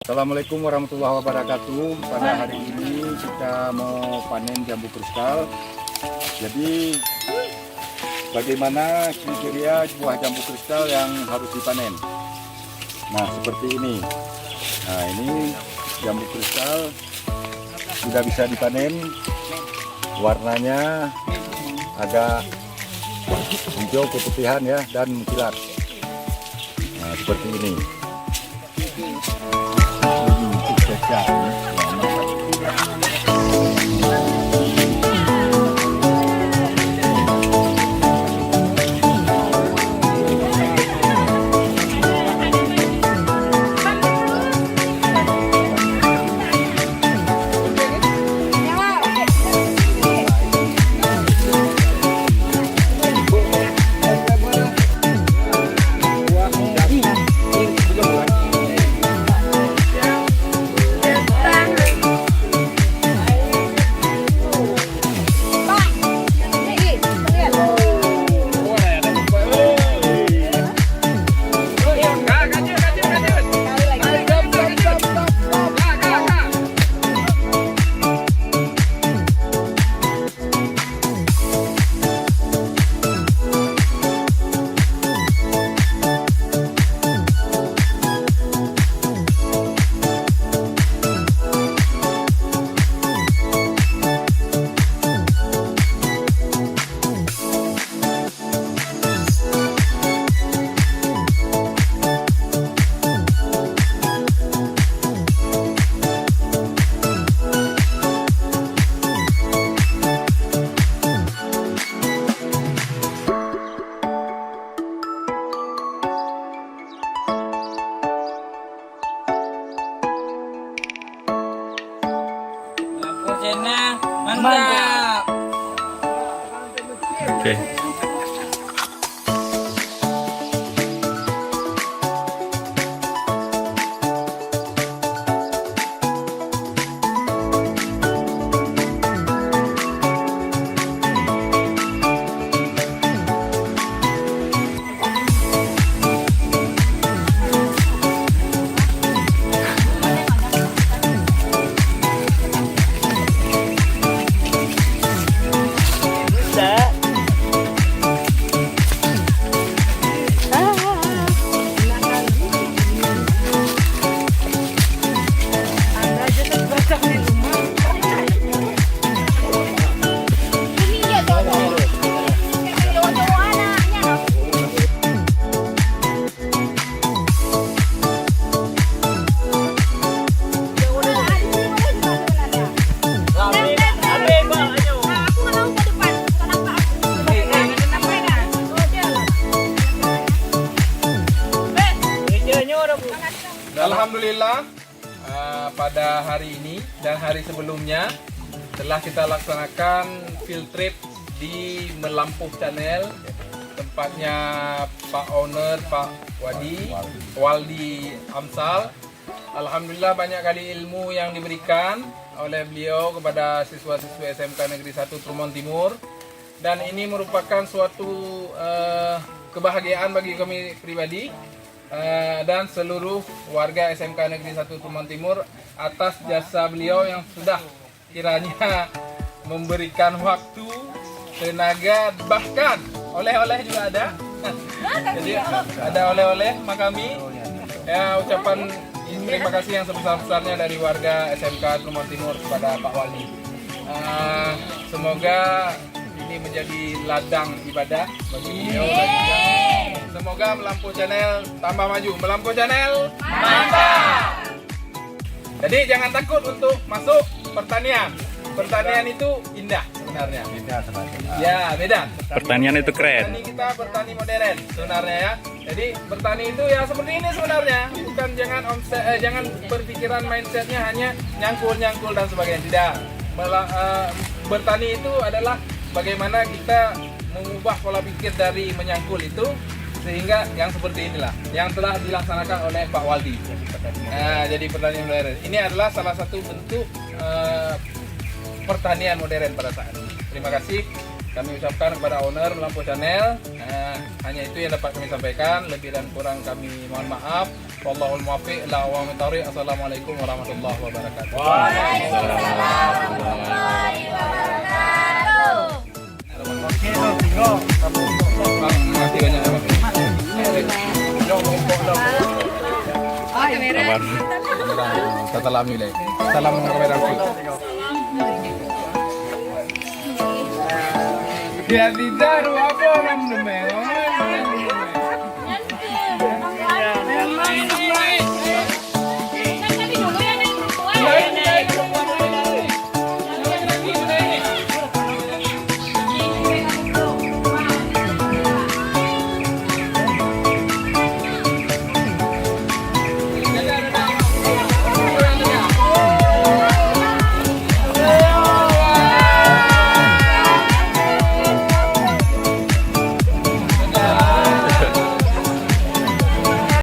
Assalamualaikum warahmatullahi wabarakatuh. Pada hari ini kita mau panen jambu kristal. Jadi bagaimana kriteria buah jambu kristal yang harus dipanen? Nah, seperti ini. Nah, ini jambu kristal sudah bisa dipanen. Warnanya agak hijau keputihan ya, dan mengkilat. Nah, seperti ini. Mantap. Oke. Alhamdulillah, pada hari ini dan hari sebelumnya telah kita laksanakan field trip di Melampuh Channel, tempatnya Pak Owner, Pak Waldi Amsal. Alhamdulillah banyak kali ilmu yang diberikan oleh beliau kepada siswa-siswa SMK Negeri 1 Trumon Timur, dan ini merupakan suatu kebahagiaan bagi kami pribadi dan seluruh warga SMK Negeri 1 Trumon Timur atas jasa beliau yang sudah kiranya memberikan waktu, tenaga, bahkan oleh-oleh juga ada. Jadi ada oleh-oleh makami. Ya, ucapan terima kasih yang sebesar-besarnya dari warga SMK Trumon Timur kepada Pak Wali. Semoga ini menjadi ladang ibadah bagi beliau dan juga semoga Melampuh Channel tambah maju. Melampuh Channel mantap. Jadi jangan takut untuk masuk pertanian. Pertanian itu indah sebenarnya. Beda sebenarnya. Ya, beda. Pertanian itu keren. Bertani kita bertani modern sebenarnya ya. Jadi bertani itu ya seperti ini sebenarnya. Bukan jangan berpikiran mindsetnya hanya nyangkul dan sebagainya. Tidak. Bertani itu adalah bagaimana kita mengubah pola pikir dari menyangkul itu sehingga yang seperti inilah yang telah dilaksanakan oleh Pak Waldi. Jadi pertanian modern ini adalah salah satu bentuk pertanian modern pada saat ini. Terima kasih kami ucapkan kepada owner Melampuh Channel. hanya itu yang dapat kami sampaikan. Lebih dan kurang kami mohon maaf. Wallahul muwaffiq ila aqwamit thoriq. Assalamualaikum warahmatullahi wabarakatuh. Oke, Tigo. Terima kasih banyak ya, Pak. Kata lami lagi. Salam kamera. Ya tidak apa orang